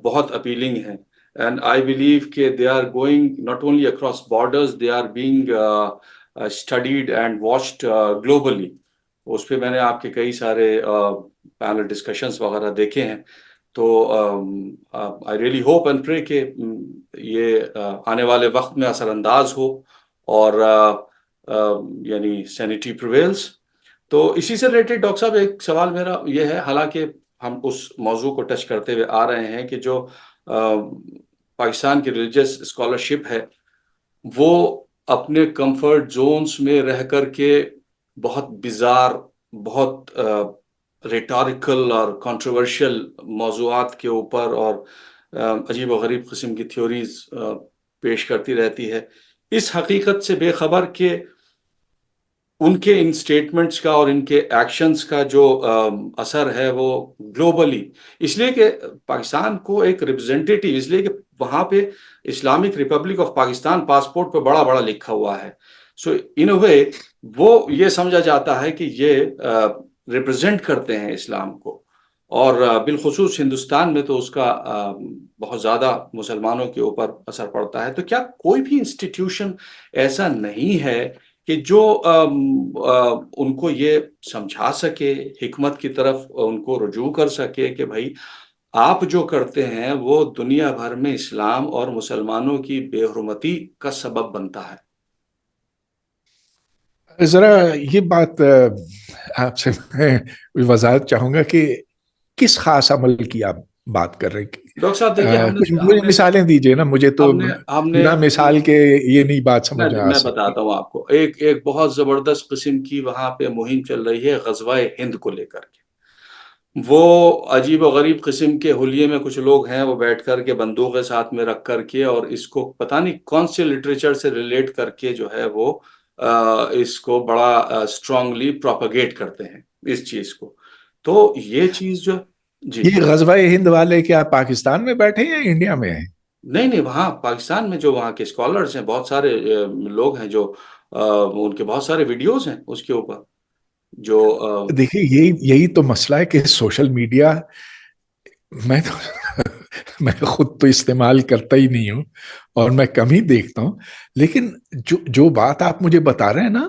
بہت اپیلنگ ہیں. اینڈ آئی بلیو کہ they are going not only across borders, they are being studied and watched globally. اس پہ میں نے آپ کے کئی سارے پینل ڈسکشنز وغیرہ دیکھے ہیں. تو آئی ریئلی ہوپ اینڈ پرے کہ یہ آنے والے وقت میں اثر انداز ہو اور یعنی سینیٹی پریویلز. تو اسی سے ریلیٹڈ ڈاکٹر صاحب ایک سوال میرا یہ ہے, حالانکہ ہم اس موضوع کو ٹچ کرتے ہوئے آ رہے ہیں کہ جو پاکستان کی ریلیجس اسکالرشپ ہے وہ اپنے کمفرٹ زونز میں رہ کر کے بہت بیزار, بہت ریٹارکل اور کنٹروورشل موضوعات کے اوپر اور عجیب و غریب قسم کی تھیوریز پیش کرتی رہتی ہے, اس حقیقت سے بے خبر کہ ان کے ان سٹیٹمنٹس کا اور ان کے ایکشنز کا جو اثر ہے وہ گلوبلی, اس لیے کہ پاکستان کو ایک ریپرزینٹیٹیو, اس لیے کہ وہاں پہ Islamic republic of Pakistan passport پہ بڑا بڑا لکھا ہوا ہے. سو ان اے وے وہ یہ سمجھا جاتا ہے کہ یہ ریپرزینٹ کرتے ہیں اسلام کو, اور بالخصوص ہندوستان میں تو اس کا بہت زیادہ مسلمانوں کے اوپر اثر پڑتا ہے. تو کیا کوئی بھی انسٹیٹیوشن ایسا نہیں ہے کہ جو ان کو یہ سمجھا سکے, حکمت کی طرف ان کو رجوع کر سکے کہ بھائی آپ جو کرتے ہیں وہ دنیا بھر میں اسلام اور مسلمانوں کی بے حرمتی کا سبب بنتا ہے؟ ذرا یہ بات آپ سے میں وضاحت چاہوں گا کہ کس خاص عمل کی آپ بات کر رہے ہیں. ڈاکٹر صاحب دیکھیے, کچھ مجھے مثالیں دیجئے نا, مجھے تو ہم نے بنا مثال کے یہ نہیں بات سمجھ میں آ میں سکتی. بتاتا ہوں آپ کو. ایک بہت زبردست قسم کی وہاں پہ مہم چل رہی ہے غزوہ ہند کو لے کر کے. وہ عجیب و غریب قسم کے حلیے میں کچھ لوگ ہیں, وہ بیٹھ کر کے بندوقیں ساتھ میں رکھ کر کے اور اس کو پتہ نہیں کون سے لٹریچر سے ریلیٹ کر کے جو ہے وہ اس کو بڑا اسٹرانگلی پروپیگیٹ کرتے ہیں اس چیز کو. تو یہ چیز جو جی یہ غزوہ ہند والے کیا پاکستان میں بیٹھے ہیں یا انڈیا میں ہیں؟ نہیں, وہاں پاکستان میں جو وہاں کے اسکالرز ہیں بہت سارے لوگ ہیں جو ان کے بہت سارے ویڈیوز ہیں اس کے اوپر جو دیکھیے یہی تو مسئلہ ہے کہ سوشل میڈیا میں خود تو استعمال کرتا ہی نہیں ہوں اور میں کم ہی دیکھتا ہوں, لیکن جو بات آپ مجھے بتا رہے ہیں نا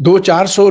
200-400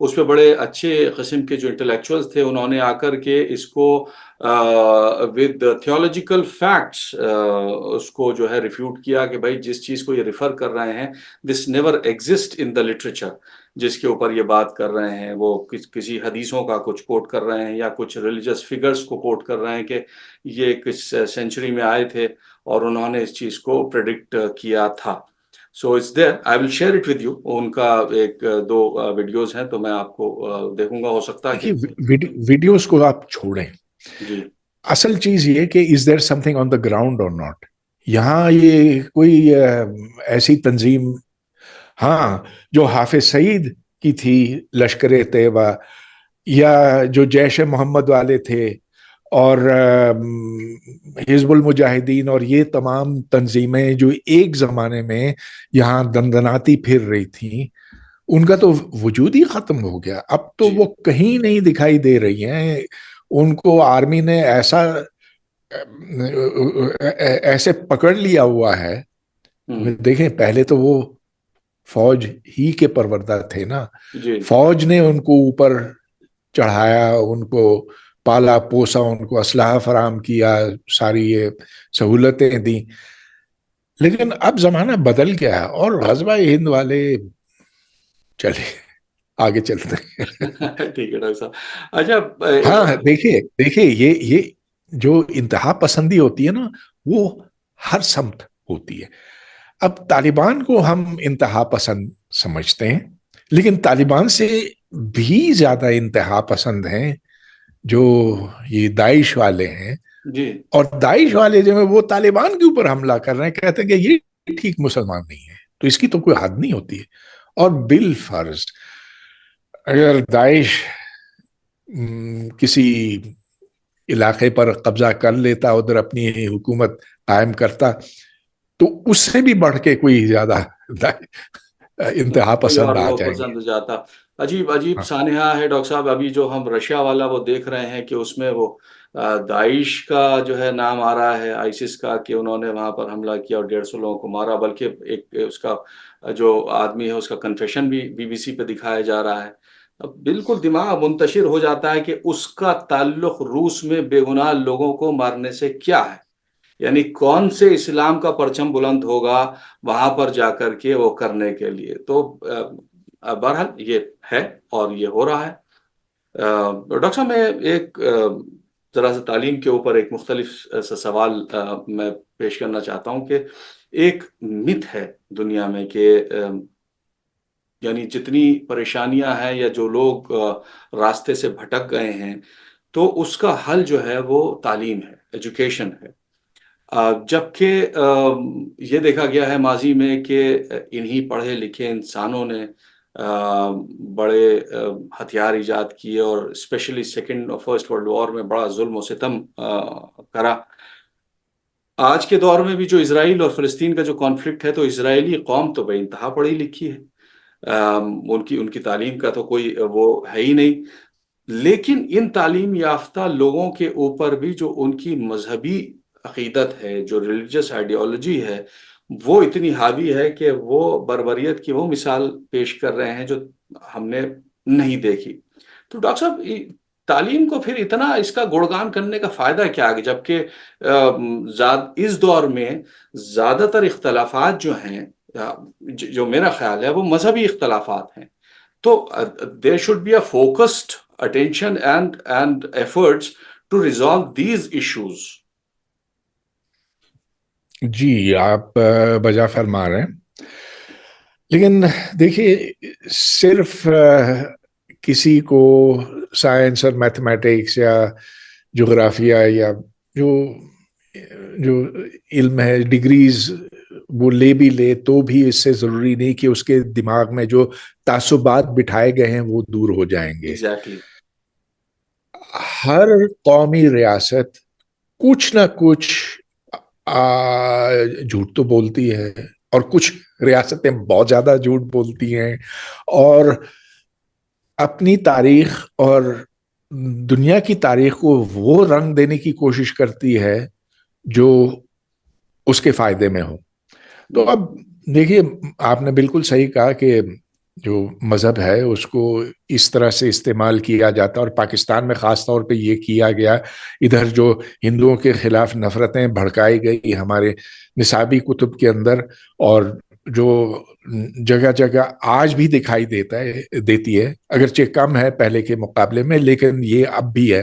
اس پہ بڑے اچھے قسم کے جو انٹلیکچوئلز تھے انہوں نے آ کر کے اس کو ود تھیولوجیکل فیکٹس اس کو جو ہے ریفیوٹ کیا کہ بھائی جس چیز کو یہ ریفر کر رہے ہیں this never exist in the literature, جس کے اوپر یہ بات کر رہے ہیں وہ کسی حدیثوں کا کچھ کوٹ کر رہے ہیں یا کچھ ریلیجس فگرز کو کوٹ کر رہے ہیں کہ یہ کس سینچری میں آئے تھے اور انہوں نے اس چیز کو پریڈکٹ کیا تھا. So it's there, I will share it with you. ان کا ایک دو ویڈیوز ہیں تو میں آپ کو دیکھوں گا، ہو سکتا ہے کہ ویڈیوز کو آپ چھوڑیں، جی اصل چیز یہ کہ is there something on the ground اور ناٹ. یہاں یہ کوئی ایسی تنظیم، ہاں جو حافظ سعید کی تھی لشکر طیبہ، یا جو جیش محمد والے تھے، اور حزب المجاہدین، اور یہ تمام تنظیمیں جو ایک زمانے میں یہاں دندناتی پھر رہی تھیں، ان کا تو وجود ہی ختم ہو گیا. اب تو جی وہ کہیں نہیں دکھائی دے رہی ہیں. ان کو آرمی نے ایسے پکڑ لیا ہوا ہے. دیکھیں پہلے تو وہ فوج ہی کے پروردہ تھے نا، جی فوج نے ان کو اوپر چڑھایا، ان کو پالا پوسا، ان کو اسلحہ فراہم کیا، ساری یہ سہولتیں دیں. لیکن اب زمانہ بدل گیا ہے اور غزوہ ہند والے چلے آگے چلتے ہیں. ٹھیک ہے ڈاکٹر صاحب. اچھا ہاں دیکھیے یہ جو انتہا پسندی ہوتی ہے نا، وہ ہر سمت ہوتی ہے. اب طالبان کو ہم انتہا پسند سمجھتے ہیں، لیکن طالبان سے بھی زیادہ انتہا پسند ہیں جو یہ داعش والے ہیں. جی اور داعش والے جو ہیں وہ طالبان کے اوپر حملہ کر رہے ہیں، کہتے ہیں کہ یہ ٹھیک مسلمان نہیں ہے. تو اس کی تو کوئی حد نہیں ہوتی ہے. اور بالفرض اگر داعش کسی علاقے پر قبضہ کر لیتا، ادھر اپنی حکومت قائم کرتا، تو اس سے بھی بڑھ کے کوئی زیادہ انتہا کوئی اور پسند آ لوگ جائیں گے. پسند جاتا. عجیب عجیب ہاں سانحہ ہے ڈاکٹر صاحب. ابھی جو ہم رشیا والا وہ دیکھ رہے ہیں کہ اس میں وہ داعش کا جو ہے نام آ رہا ہے، آئسس کا، کہ انہوں نے وہاں پر حملہ کیا اور 150 لوگوں کو مارا. بلکہ ایک اس کا جو آدمی ہے اس کا کنفیشن بھی BBC پہ دکھایا جا رہا ہے. بالکل دماغ منتشر ہو جاتا ہے کہ اس کا تعلق روس میں بے گناہ لوگوں کو مارنے سے کیا ہے. یعنی کون سے اسلام کا پرچم بلند ہوگا وہاں پر جا کر کے وہ کرنے کے لیے. تو بہرحال یہ ہے اور یہ ہو رہا ہے. ڈاکٹر صاحب میں ایک ذرا سا تعلیم کے اوپر ایک مختلف سا سوال میں پیش کرنا چاہتا ہوں کہ ایک مت ہے دنیا میں کہ یعنی جتنی پریشانیاں ہیں یا جو لوگ راستے سے بھٹک گئے ہیں تو اس کا حل جو ہے وہ تعلیم ہے، ایجوکیشن ہے. جبکہ یہ دیکھا گیا ہے ماضی میں کہ انہی پڑھے لکھے انسانوں نے بڑے ہتھیار ایجاد کیے اور اسپیشلی سیکنڈ اور فرسٹ ورلڈ وار میں بڑا ظلم و ستم کرا. آج کے دور میں بھی جو اسرائیل اور فلسطین کا جو کانفلکٹ ہے، تو اسرائیلی قوم تو بے انتہا پڑھی لکھی ہے، ان کی تعلیم کا تو کوئی وہ ہے ہی نہیں. لیکن ان تعلیم یافتہ لوگوں کے اوپر بھی جو ان کی مذہبی عقیدت ہے، جو ریلیجس آئیڈیالوجی ہے، وہ اتنی حاوی ہے کہ وہ بربریت کی وہ مثال پیش کر رہے ہیں جو ہم نے نہیں دیکھی. تو ڈاکٹر صاحب تعلیم کو پھر اتنا اس کا گڑگان کرنے کا فائدہ کیا ہے، جبکہ اس دور میں زیادہ تر اختلافات جو ہیں، جو میرا خیال ہے وہ مذہبی اختلافات ہیں. تو there should be a focused attention and efforts to resolve these issues. جی آپ بجا فرما رہے ہیں، لیکن دیکھیے صرف کسی کو سائنس اور میتھمیٹکس یا جغرافیہ یا جو جو علم ہے ڈگریز وہ لے بھی لے تو بھی اس سے ضروری نہیں کہ اس کے دماغ میں جو تعصبات بٹھائے گئے ہیں وہ دور ہو جائیں گے. Exactly. ہر قومی ریاست کچھ نہ کچھ جھوٹ تو بولتی ہے، اور کچھ ریاستیں بہت زیادہ جھوٹ بولتی ہیں، اور اپنی تاریخ اور دنیا کی تاریخ کو وہ رنگ دینے کی کوشش کرتی ہے جو اس کے فائدے میں ہو. تو اب دیکھیے آپ نے بالکل صحیح کہا کہ جو مذہب ہے اس کو اس طرح سے استعمال کیا جاتا ہے، اور پاکستان میں خاص طور پہ یہ کیا گیا. ادھر جو ہندوؤں کے خلاف نفرتیں بھڑکائی گئی ہمارے نصابی کتب کے اندر، اور جو جگہ جگہ آج بھی دکھائی دیتی ہے، اگرچہ کم ہے پہلے کے مقابلے میں، لیکن یہ اب بھی ہے.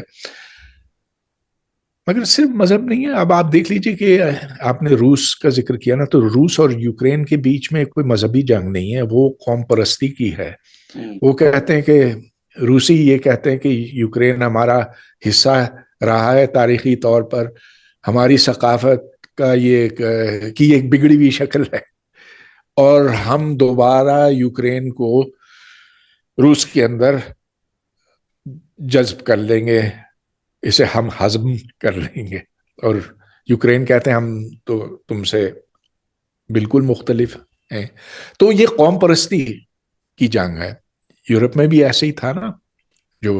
مگر صرف مذہب نہیں ہے. اب آپ دیکھ لیجئے کہ آپ نے روس کا ذکر کیا نا، تو روس اور یوکرین کے بیچ میں کوئی مذہبی جنگ نہیں ہے، وہ قوم پرستی کی ہے. وہ کہتے ہیں کہ روسی یہ کہتے ہیں کہ یوکرین ہمارا حصہ رہا ہے تاریخی طور پر، ہماری ثقافت کا یہ ایک بگڑی ہوئی شکل ہے، اور ہم دوبارہ یوکرین کو روس کے اندر جذب کر لیں گے، اسے ہم ہضم کر لیں گے. اور یوکرین کہتے ہیں ہم تو تم سے بالکل مختلف ہیں. تو یہ قوم پرستی کی جنگ ہے. یورپ میں بھی ایسے ہی تھا نا، جو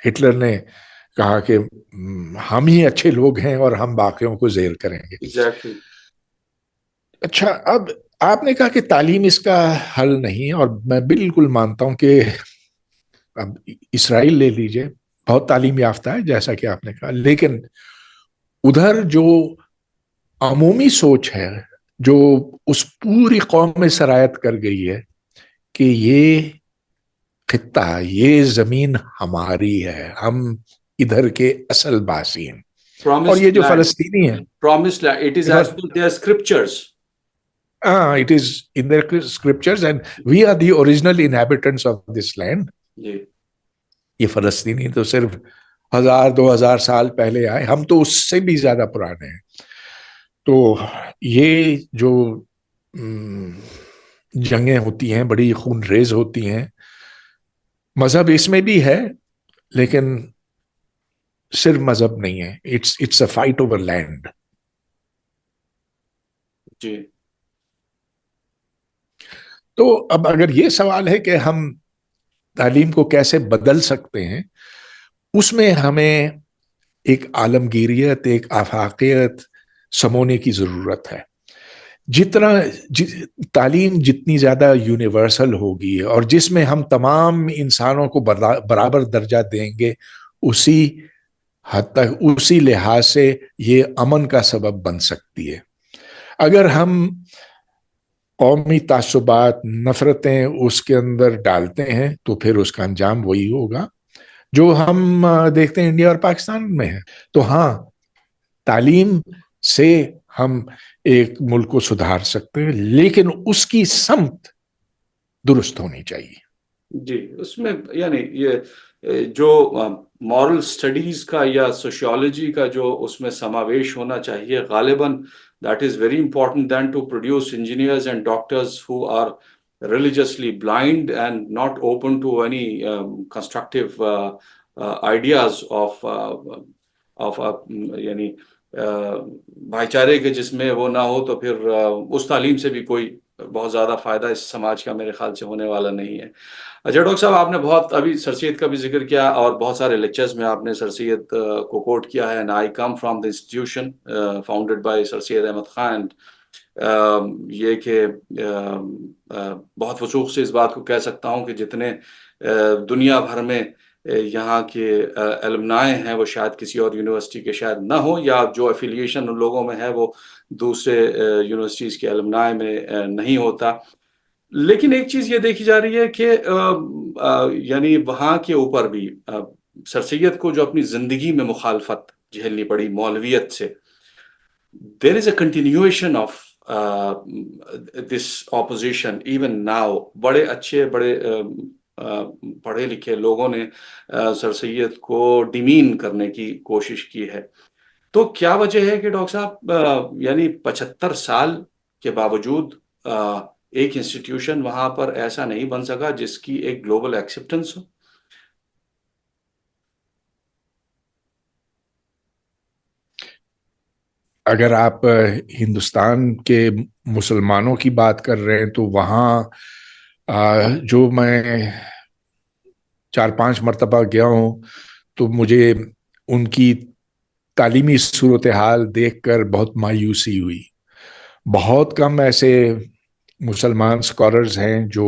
ہٹلر نے کہا کہ ہم ہی اچھے لوگ ہیں اور ہم باقیوں کو زیر کریں گے. Exactly. اچھا، اب آپ نے کہا کہ تعلیم اس کا حل نہیں، اور میں بالکل مانتا ہوں کہ اب اسرائیل لے لیجئے، بہت تعلیم یافتہ ہے جیسا کہ آپ نے کہا، لیکن ادھر جو عمومی سوچ ہے، جو اس پوری قوم میں سرایت کر گئی ہے کہ یہ خطہ، یہ زمین ہماری ہے، ہم ادھر کے اصل باسی ہیں. اور یہ Promised جو land. فلسطینی ہیں، Promised land. It is as per their scriptures. it is in their scriptures and we are the original inhabitants of this land. جی. یہ فلسطینی تو صرف 1000-2000 سال پہلے آئے، ہم تو اس سے بھی زیادہ پرانے ہیں. تو یہ جو جنگیں ہوتی ہیں بڑی خون ریز ہوتی ہیں. مذہب اس میں بھی ہے، لیکن صرف مذہب نہیں ہے، it's a fight over land. جی. تو اب اگر یہ سوال ہے کہ ہم تعلیم کو کیسے بدل سکتے ہیں، اس میں ہمیں ایک عالمگیریت، ایک آفاقیت سمونے کی ضرورت ہے. تعلیم جتنی زیادہ یونیورسل ہوگی اور جس میں ہم تمام انسانوں کو برابر درجہ دیں گے، اسی حد تک، اسی لحاظ سے یہ امن کا سبب بن سکتی ہے. اگر ہم قومی تعصبات، نفرتیں اس کے اندر ڈالتے ہیں تو پھر اس کا انجام وہی ہوگا جو ہم دیکھتے ہیں انڈیا اور پاکستان میں ہے. تو ہاں، تعلیم سے ہم ایک ملک کو سدھار سکتے ہیں، لیکن اس کی سمت درست ہونی چاہیے. جی. اس میں یعنی یہ جو مورل سٹڈیز کا یا سوشیولوجی کا جو اس میں سماویش ہونا چاہیے، غالباً that is very important than to produce engineers and doctors who are religiously blind and not open to any constructive ideas of یعنی بھائی چارے کے، جس میں وہ نہ ہو تو پھر اس تعلیم سے بھی کوئی بہت زیادہ فائدہ اس سماج کا میرے خیال سے ہونے والا نہیں ہے. اچھا ڈاکٹر صاحب، آپ نے بہت ابھی سر سید کا بھی ذکر کیا اور بہت سارے لیکچرز میں آپ نے سر سید کو کوٹ کیا ہے. I come from the institution founded by سر سید احمد خان. یہ کہ بہت وثوق سے اس بات کو کہہ سکتا ہوں کہ جتنے دنیا بھر میں یہاں کے المنائے ہیں وہ شاید کسی اور یونیورسٹی کے شاید نہ ہو، یا جو ایفیلیشن ان لوگوں میں ہے وہ دوسرے یونیورسٹیز کے المنائے میں نہیں ہوتا. لیکن ایک چیز یہ دیکھی جا رہی ہے کہ یعنی وہاں کے اوپر بھی سر سید کو جو اپنی زندگی میں مخالفت جھیلنی پڑی مولویت سے، there is a continuation of this opposition even now. بڑے اچھے، بڑے پڑھے لکھے لوگوں نے سر سید کو ڈیمین کرنے کی کوشش کی ہے. تو کیا وجہ ہے کہ ڈاکٹر صاحب یعنی 75 سال کے باوجود ایک انسٹیٹیوشن وہاں پر ایسا نہیں بن سکا جس کی ایک گلوبل ایکسیپٹنس ہو؟ اگر آپ ہندوستان کے مسلمانوں کی بات کر رہے ہیں تو وہاں جو میں 4-5 مرتبہ گیا ہوں تو مجھے ان کی تعلیمی صورتحال دیکھ کر بہت مایوسی ہوئی. بہت کم ایسے مسلمان اسکالرز ہیں جو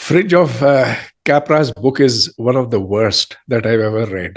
Fridge of Capra's book is one of the worst that I've ever read.